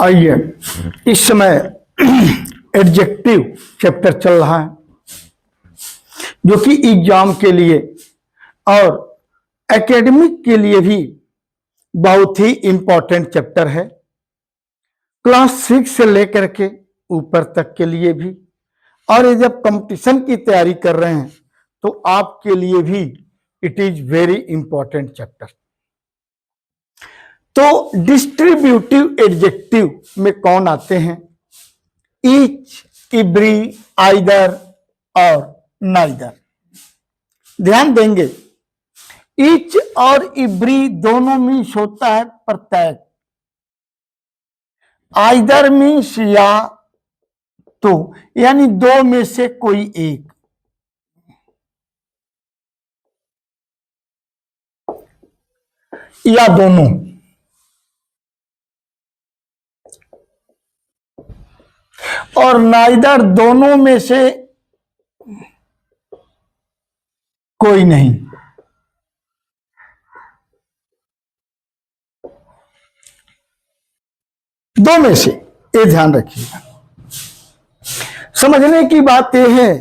आइए, इस समय एडजेक्टिव चैप्टर चल रहा है जो कि एग्जाम के लिए और एकेडमिक के लिए भी बहुत ही इंपॉर्टेंट चैप्टर है। क्लास 6 से लेकर के ऊपर तक के लिए भी, और ये जब कंपटीशन की तैयारी कर रहे हैं तो आपके लिए भी it is very important chapter. तो डिस्ट्रीब्यूटिव एडजेक्टिव में कौन आते हैं? ईच, एवरी, आइदर और नाइदर। ध्यान देंगे, ईच और एवरी दोनों मीन्स होता है प्रत्येक। आइदर मीन्स या तो, यानी दो में से कोई एक। या दोनों। और नाइदर दोनों में से कोई नहीं। दो में से, ये ध्यान रखिएगा। समझने की बात यह है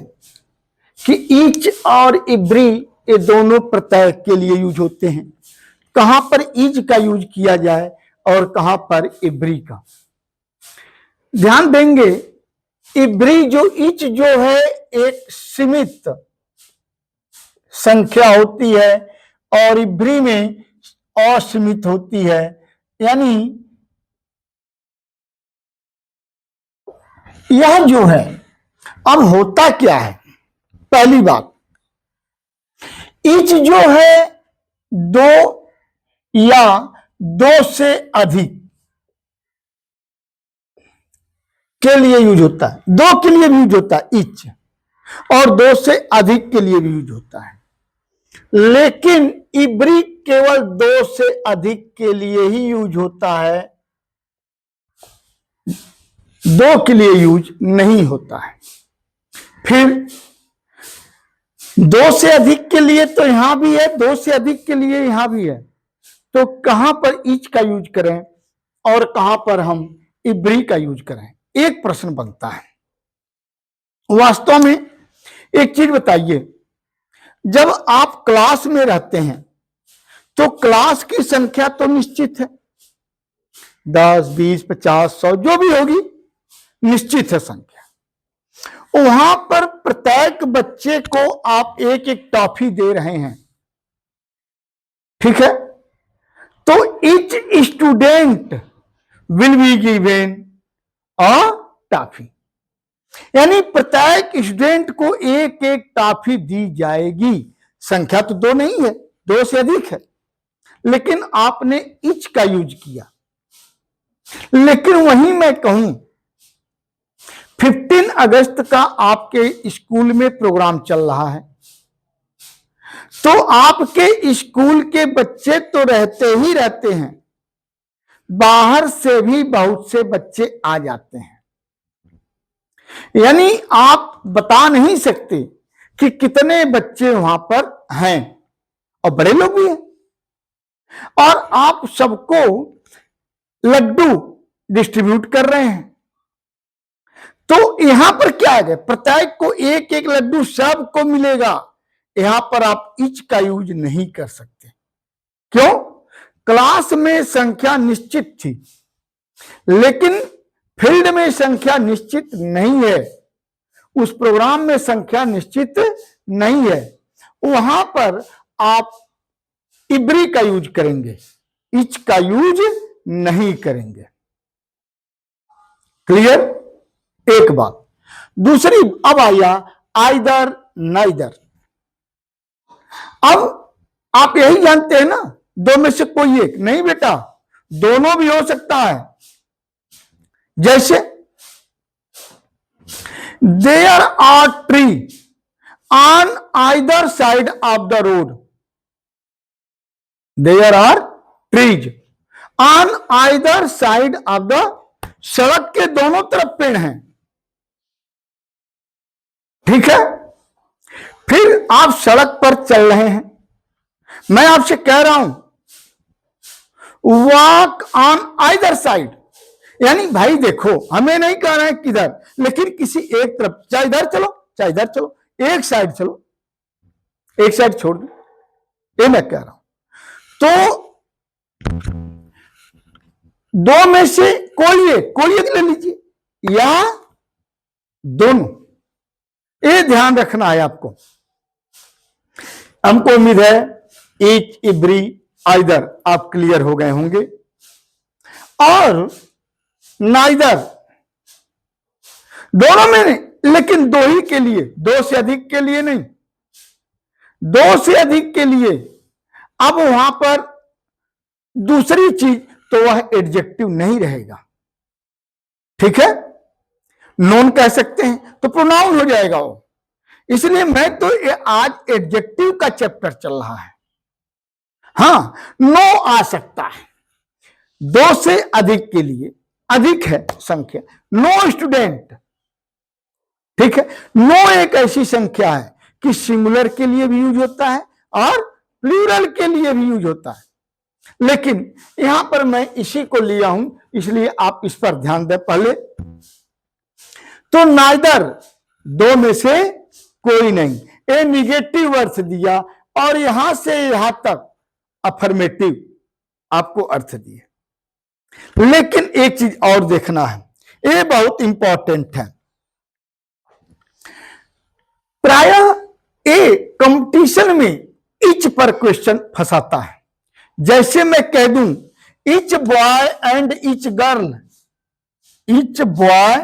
कि ईच और एवरी ये दोनों प्रत्यय के लिए यूज होते हैं। कहां पर ईच का यूज किया जाए और कहां पर एवरी का। ध्यान देंगे, एवरी जो ईच जो है एक सीमित संख्या होती है और एवरी में असीमित होती है। यानी यह जो है, अब होता क्या है? पहली बात, ईच जो है दो या दो से अधिक के लिए यूज होता है। दो के लिए भी यूज होता है ईच, और दो से अधिक के लिए भी यूज होता है। लेकिन एवरी केवल दो से अधिक के लिए ही यूज होता है, दो के लिए यूज नहीं होता है। फिर दो से अधिक के लिए तो यहां भी है, दो से अधिक के लिए यहां भी है। तो कहां पर ईच का यूज करें और कहां पर हम एवरी का यूज करें, एक प्रश्न बनता है। वास्तव में एक चीज बताइए, जब आप क्लास में रहते हैं तो क्लास की संख्या तो निश्चित है, 10, 20, 50, 100 जो भी होगी, निश्चित है संख्या। वहां पर प्रत्येक बच्चे को आप एक एक टॉफी दे रहे हैं, ठीक है? तो each student will be given a toffee, यानी प्रत्येक स्टूडेंट को एक एक टॉफी दी जाएगी। संख्या तो दो नहीं है, दो से अधिक है, लेकिन आपने ईच का यूज किया। लेकिन वहीं मैं कहूं, 15 अगस्त का आपके स्कूल में प्रोग्राम चल रहा है, तो आपके स्कूल के बच्चे तो रहते ही रहते हैं, बाहर से भी बहुत से बच्चे आ जाते हैं। यानी आप बता नहीं सकते कि कितने बच्चे वहां पर हैं, और बड़े लोग भी हैं। और आप सबको लड्डू डिस्ट्रीब्यूट कर रहे हैं, तो यहां पर क्या है, प्रत्येक को एक एक लड्डू सबको मिलेगा। यहां पर आप ईच का यूज नहीं कर सकते। क्यों? क्लास में संख्या निश्चित थी, लेकिन फील्ड में संख्या निश्चित नहीं है, उस प्रोग्राम में संख्या निश्चित नहीं है। वहां पर आप एवरी का यूज करेंगे, ईच का यूज नहीं करेंगे। क्लियर? एक बात। दूसरी, अब आया आइदर नाइदर। अब आप यही जानते हैं ना, दो में से कोई एक नहीं बेटा, दोनों भी हो सकता है। जैसे there are tree on either side of the road. There are trees on either side of the, सड़क के दोनों तरफ पेड़ हैं, ठीक है? फिर आप सड़क पर चल रहे हैं, मैं आपसे कह रहा हूं वॉक ऑन आइदर साइड, यानी भाई देखो, हमें नहीं कह रहे हैं किधर, लेकिन किसी एक तरफ, चाहे इधर चलो चाहे इधर चलो, एक साइड चलो, एक साइड छोड़ दो, ये मैं कह रहा हूं। तो दो में से कोई एक ले लीजिए या दोनों, ये ध्यान रखना है आपको। हमको उम्मीद है ईच, इब्री, आइदर आप क्लियर हो गए होंगे। और नाइदर दोनों में नहीं, लेकिन दो ही के लिए, दो से अधिक के लिए नहीं, दो से अधिक के लिए। अब वहां पर दूसरी चीज, तो वह एडजेक्टिव नहीं रहेगा, ठीक है, नोन कह सकते हैं तो प्रोनाउन हो जाएगा वो। इसलिए मैं तो आज एडजेक्टिव का चैप्टर चल रहा है। हाँ, नो आ सकता है दो से अधिक के लिए, अधिक है संख्या, नो स्टूडेंट, ठीक है। नो एक ऐसी संख्या है कि सिंगुलर के लिए भी यूज होता है और प्लूरल के लिए भी यूज होता है, लेकिन यहां पर मैं इसी को लिया हूं, इसलिए आप इस पर ध्यान दें पहले। तो नाइदर दो में से कोई नहीं, ए निगेटिव अर्थ दिया और यहां से यहां तक अफर्मेटिव आपको अर्थ दिए। लेकिन एक चीज और देखना है, ये बहुत इंपॉर्टेंट है। प्रायः ये कंपटीशन में इच पर क्वेश्चन फंसाता है। जैसे मैं कह दूं etch boy and each girl, etch boy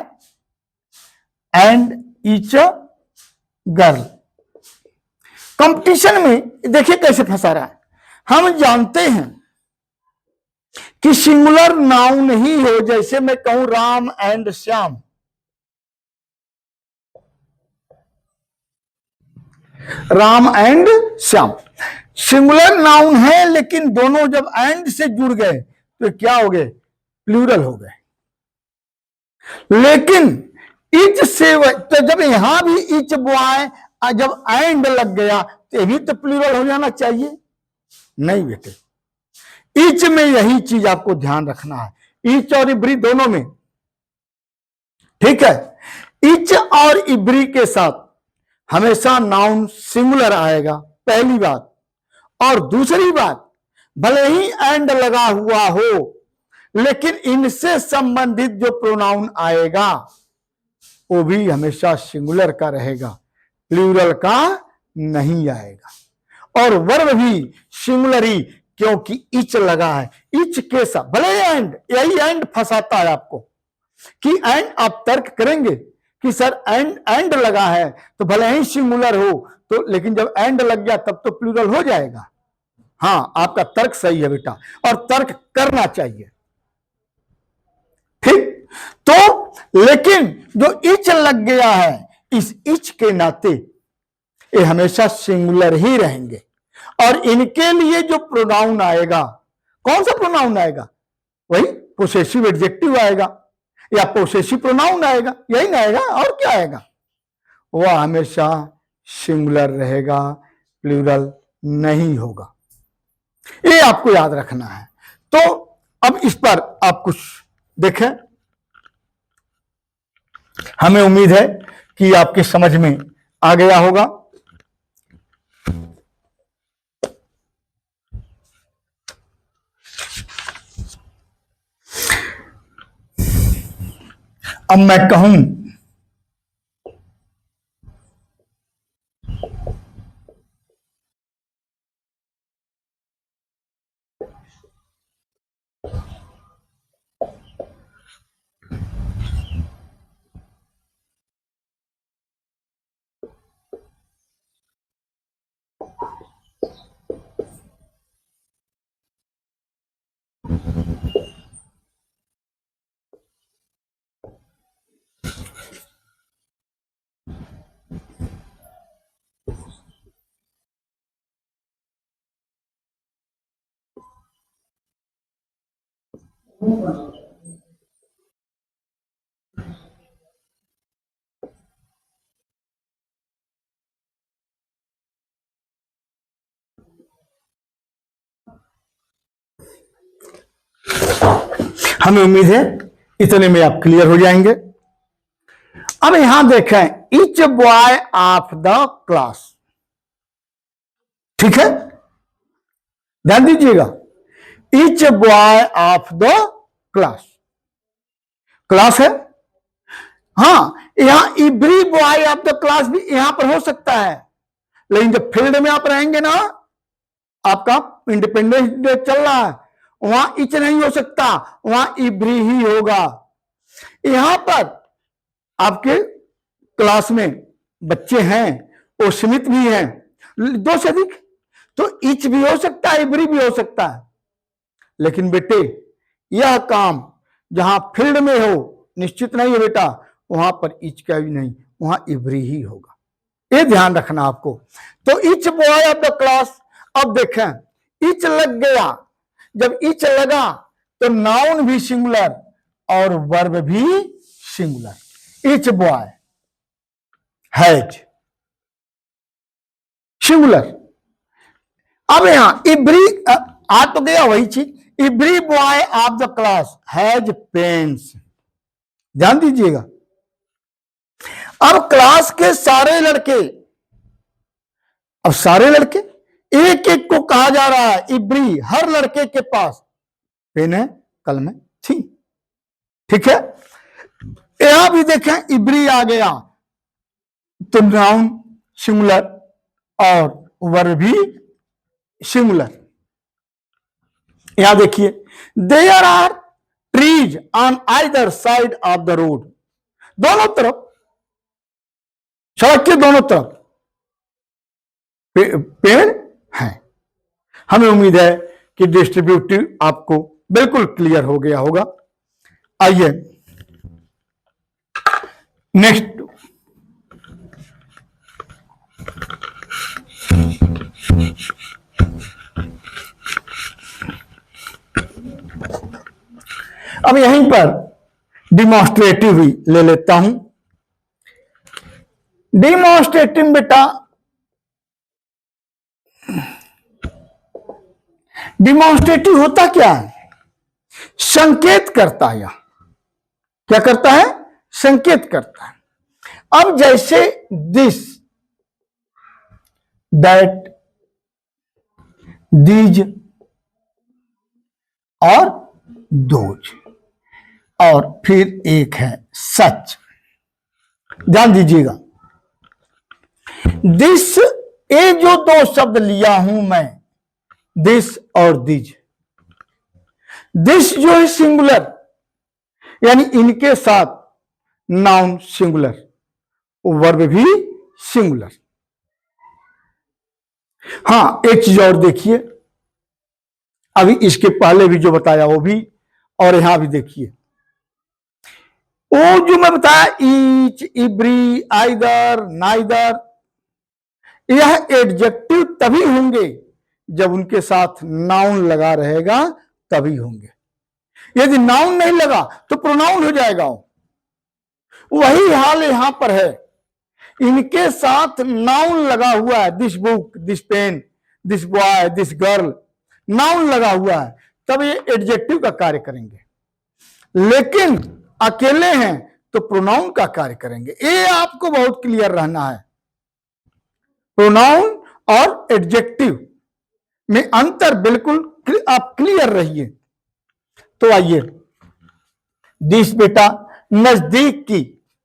and each girl, competition में देखिए कैसे फंसा रहा है। हम जानते हैं कि सिंगुलर नाउन ही हो, जैसे मैं कहूं Ram and Shyam, Ram and Shyam singular noun है, लेकिन दोनों जब एंड से जुड़ गए तो क्या हो गए, प्लूरल हो गए। लेकिन इच से तो जब यहां भी इच बॉय जब एंड लग गया तो ये भी तो प्लूरल हो जाना चाहिए, नहीं बेटे, इच में यही चीज आपको ध्यान रखना है, इच और इब्री दोनों में, ठीक है। इच और इब्री के साथ हमेशा नाउन सिंगुलर आएगा, पहली बात। और दूसरी बात, भले ही एंड लगा हुआ हो, लेकिन इनसे संबंधित जो प्रोनाउन आएगा वो भी हमेशा सिंगुलर का रहेगा, प्लूरल का नहीं आएगा। और वर्ब भी सिंगुलर ही, क्योंकि इच लगा है, इच के साथ भले एंड, यही एंड फंसाता है आपको कि एंड आप तर्क करेंगे कि सर एंड लगा है तो भले ही सिंगुलर हो, तो लेकिन जब एंड लग गया तब तो प्लूरल हो जाएगा। हाँ, आपका तर्क सही है बेटा, और तर्क करना चाहिए, ठीक। तो लेकिन जो इच लग गया है, इस इच के नाते ये हमेशा सिंगुलर ही रहेंगे। और इनके लिए जो प्रोनाउन आएगा, कौन सा प्रोनाउन आएगा, वही पोसेसिव एडजेक्टिव आएगा या पोसेसिव प्रोनाउन आएगा, यही ना आएगा, और क्या आएगा, वह हमेशा सिंगुलर रहेगा, प्लूरल नहीं होगा। ये आपको याद रखना है। तो अब इस पर आप कुछ देखें, हमें उम्मीद है कि आपके समझ में आ गया होगा। अब मैं कहूं हमें उम्मीद है इतने में आप क्लियर हो जाएंगे। अब यहां देखें, each boy of the class, ठीक है, ध्यान दीजिएगा, each boy of the class, class है। हां, यहां every boy of the class भी यहां पर हो सकता है, लेकिन जब फील्ड में आप रहेंगे ना, आपका इंडिपेंडेंस डे चल रहा है, वहां ईच नहीं हो सकता, वहां एवरी ही होगा। यहां पर आपके क्लास में बच्चे हैं, वो सीमित भी हैं, 2 से अधिक, तो ईच भी हो सकता है, एवरी भी हो सकता है। लेकिन बेटे, यह काम जहां फील्ड में हो, निश्चित नहीं है बेटा, वहां पर ईच का भी नहीं, वहां एवरी ही होगा, ये ध्यान रखना आपको। तो each boy of the class, अब देखें ईच लग गया, जब ईच लगा तो नाउन भी सिंगुलर और वर्ब भी singular. Each boy has, singular. अब यहां एवरी आ तो गया वही चीज, every boy of the class has pens, ध्यान दीजिएगा। अब क्लास के सारे लड़के, अब सारे लड़के, एक एक को कहा जा रहा है एवरी, हर लड़के के पास पेन है, कलम है, थी, ठीक है। यहां भी देखें एवरी आ गया तो नाउन सिंगुलर और वर्ब भी सिंगुलर। यहां देखिए, there are trees on either side of the road, दोनों तरफ, सड़क के दोनों तरफ पेड़ हैं। हमें उम्मीद है कि डिस्ट्रीब्यूटिव आपको बिल्कुल क्लियर हो गया होगा। आइए नेक्स्ट, अब यहीं पर डिमॉन्स्ट्रेटिव भी ले लेता हूं। डिमॉन्स्ट्रेटिव बेटा, डिमॉन्स्ट्रेटिव होता क्या है, संकेत करता है, क्या करता है, संकेत करता है। अब जैसे दिस, दैट, दीज और दोज, और फिर एक है सच, ध्यान दीजिएगा। दिस, ये जो 2 शब्द लिया हूं मैं, दिस और दिज, दिस जो है सिंगुलर, यानी इनके साथ नाउन सिंगुलर, वर्ब भी सिंगुलर। हां, एक चीज और देखिए, अभी इसके पहले भी जो बताया वो भी, और यहां भी देखिए, वो जो मैं बताया ईच, एवरी, आइदर, नाइदर, यह एडजेक्टिव तभी होंगे जब उनके साथ नाउन लगा रहेगा, तभी होंगे। यदि नाउन नहीं लगा तो प्रोनाउन हो जाएगा। वही हाल यहां पर है, इनके साथ नाउन लगा हुआ है, this book, this pen, this boy, this girl, noun लगा हुआ है, तब ये एडजेक्टिव का कार्य करेंगे। लेकिन अकेले हैं तो प्रोनाउन का कार्य करेंगे। ये आपको बहुत क्लियर रहना है, प्रोनाउन और एडजेक्टिव में अंतर बिल्कुल आप क्लियर रहिए। तो आइए, दिस बेटा नजदीक की,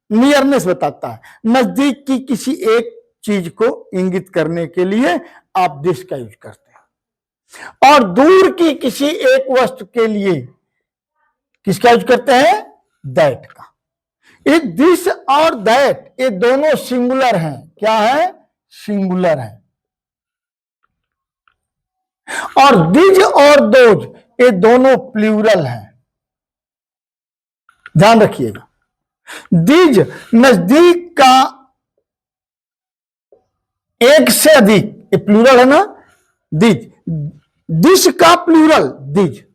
नियरनेस बताता है, नजदीक की किसी एक चीज को इंगित करने के लिए आप दिस का यूज करते हैं, और दूर की किसी एक वस्तु के लिए किसका यूज करते हैं, दैट का। ये दिस और दैट, ये दोनों सिंगुलर हैं, क्या है, सिंगुलर है। और दिज और दोज, ये दोनों प्लूरल हैं, ध्यान रखिएगा। दिज नजदीक का एक से अधिक, ये प्लूरल है ना, दिज, दिस का प्लूरल दिज,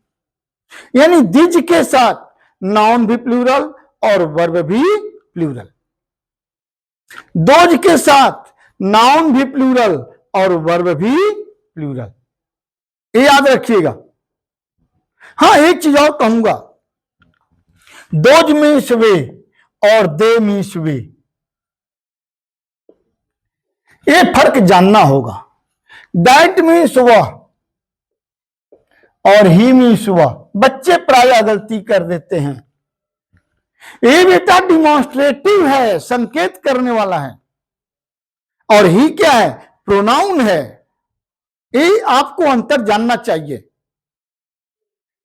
यानी दिज के साथ नाउन भी प्लूरल और वर्ब भी प्लूरल, दोज के साथ नाउन भी प्लूरल और वर्ब भी प्लूरल, ये याद रखिएगा। हां, एक चीज और कहूंगा, दोज मीन्स वे और दे मीन्स वे, ये फर्क जानना होगा। दैट मीन्स वह और ही मीन्स वह, बच्चे प्रायः गलती कर देते हैं। ये बेटा डिमॉन्स्ट्रेटिव है, संकेत करने वाला है, और ही क्या है, प्रोनाउन है। ये आपको अंतर जानना चाहिए।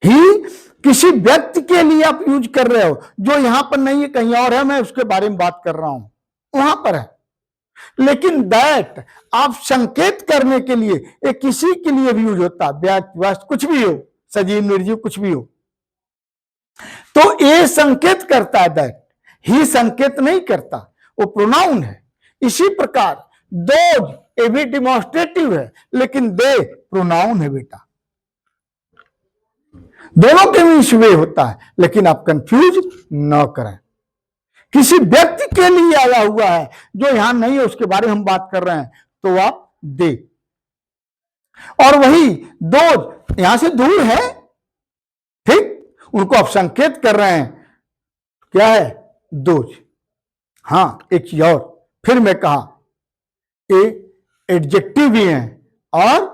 ही किसी व्यक्ति के लिए आप यूज कर रहे हो, जो यहां पर नहीं है, कहीं और है, मैं उसके बारे में बात कर रहा हूं, वहां पर है। लेकिन दैट आप संकेत करने के लिए, ये किसी के लिए भी यूज होता है, व्यक्ति वस्तु कुछ भी हो, सजीव निर्जीव कुछ भी हो, तो ये संकेत करता है दैट, ही संकेत नहीं करता, वो प्रोनाउन है। इसी प्रकार दोज ये भी डिमॉन्स्ट्रेटिव है, लेकिन दे प्रोनाउन है बेटा। दोनों के मीन्स वे होता है, लेकिन आप कंफ्यूज न करें। किसी व्यक्ति के लिए आया हुआ है, जो यहां नहीं है, उसके बारे में हम बात कर रहे हैं, तो आप दे। और वही दोज यहां से दूर है, ठीक, उनको आप संकेत कर रहे हैं, क्या है, दोज। हां, एक चीज और, फिर मैं कहा, ये एडजेक्टिव भी हैं और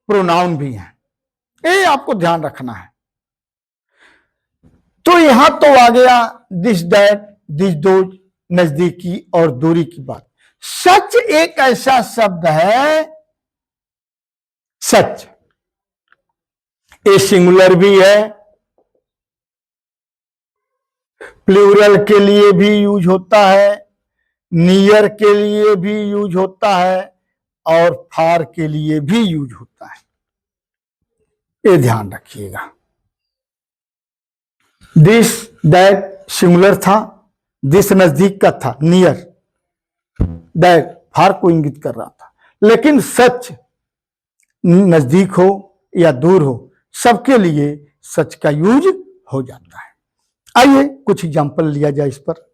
प्रोनाउन भी हैं, ये आपको ध्यान रखना है। तो यहां तो आ गया दिस दैट, दिस दोज, नजदीकी और दूरी की बात। सच एक ऐसा शब्द है, सच, ये सिंगुलर भी है, प्लूरल के लिए भी यूज होता है, नियर के लिए भी यूज होता है, और फार के लिए भी यूज होता है। ये ध्यान रखिएगा। दिस दैट सिंगुलर था, दिस नजदीक का था, नियर, दैट फार को इंगित कर रहा था। लेकिन सच नजदीक हो या दूर हो, सबके लिए सच का यूज हो जाता है। आइए कुछ एग्जांपल लिया जाए इस पर।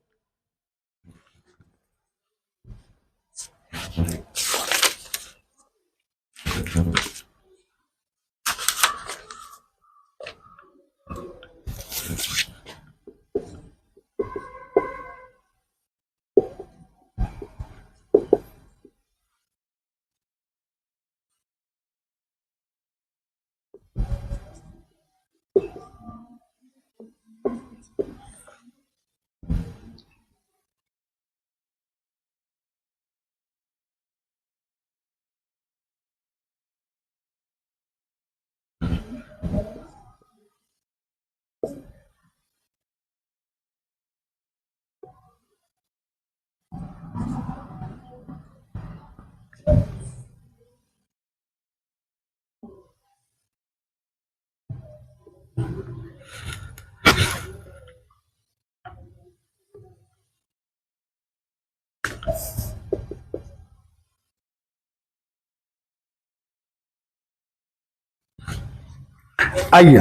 आइए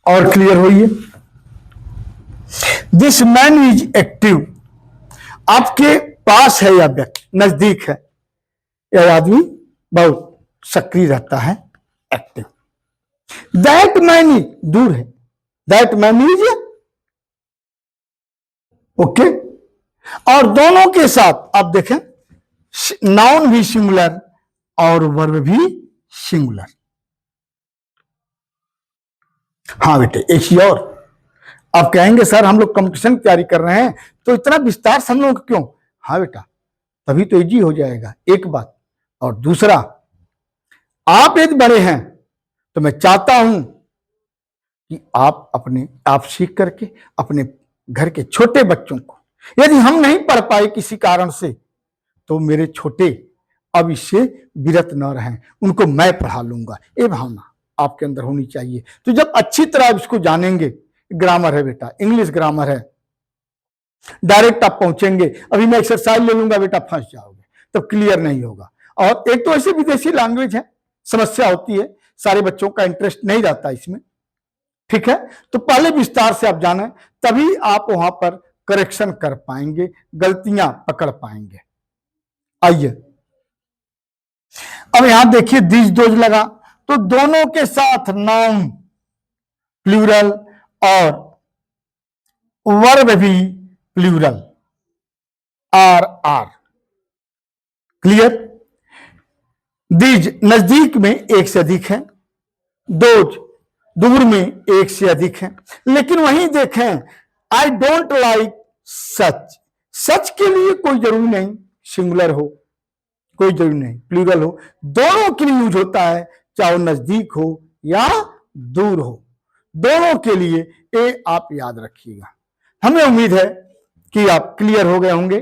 और क्लियर होइए। दिस मैन इज एक्टिव, आपके पास है, या व्यक्ति नजदीक है, यह आदमी बहुत सक्रिय रहता है, एक्टिव। दैट मैन इज दूर है, दैट मैन इज ओके। और दोनों के साथ आप देखें, नाउन भी सिंगुलर और वर्ब भी सिंगुलर। हाँ बेटे, एक चीज और, आप कहेंगे सर हम लोग कंपटीशन की तैयारी कर रहे हैं, तो इतना विस्तार से हम लोग क्यों? हाँ बेटा, तभी तो इजी हो जाएगा, एक बात। और दूसरा, आप यदि बड़े हैं तो मैं चाहता हूं कि आप सीख करके अपने घर के छोटे बच्चों को, यदि हम नहीं पढ़ पाए किसी कारण से, तो मेरे छोटे अब इससे विरत न रहें, उनको मैं पढ़ा लूंगा, ये भावना आपके अंदर होनी चाहिए। तो जब अच्छी तरह इसको जानेंगे, ग्रामर है बेटा, इंग्लिश ग्रामर है, डायरेक्ट आप पहुंचेंगे। अभी मैं एक्सरसाइज ले लूंगा बेटा, फंस जाओगे, तब क्लियर नहीं होगा। और एक तो ऐसे विदेशी लैंग्वेज है, समस्या होती है, सारे बच्चों का इंटरेस्ट नहीं रहता इसमें, ठीक है। तो पहले विस्तार से आप जाने, तभी आप वहां पर करेक्शन कर पाएंगे, गलतियां पकड़ पाएंगे। आइए अब यहां देखिए, दिस दोज लगा, तो दोनों के साथ नाउन, प्लूरल और वर्ब भी प्लूरल, आर। क्लियर? दीज नजदीक में एक से अधिक है, दोज दूर में एक से अधिक है। लेकिन वहीं देखें, आई डोंट लाइक सच, सच के लिए कोई जरूरी नहीं सिंगुलर हो, कोई जरूरी नहीं प्लूरल हो, दोनों के लिए यूज होता है, चाहे वो नजदीक हो या दूर हो, दोनों के लिए ये आप याद रखिएगा। हमें उम्मीद है कि आप क्लियर हो गए होंगे।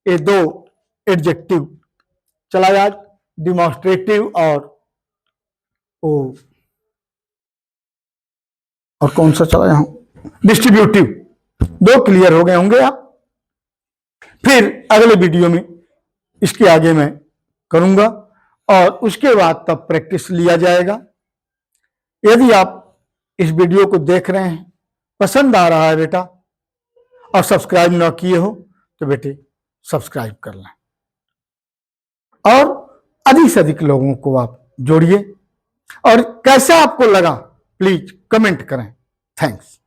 ये दो एडजेक्टिव चला आज, डिमॉन्स्ट्रेटिव और कौन सा चला यहां, डिस्ट्रीब्यूटिव, दो क्लियर हो गए होंगे आप। फिर अगले वीडियो में इसके आगे मैं करूंगा और उसके बाद तब प्रैक्टिस लिया जाएगा। यदि आप इस वीडियो को देख रहे हैं, पसंद आ रहा है बेटा, और सब्सक्राइब ना किए हो तो बेटे सब्सक्राइब कर लें और अधिक से अधिक लोगों को आप जोड़िए। और कैसा आपको लगा प्लीज कमेंट करें। थैंक्स।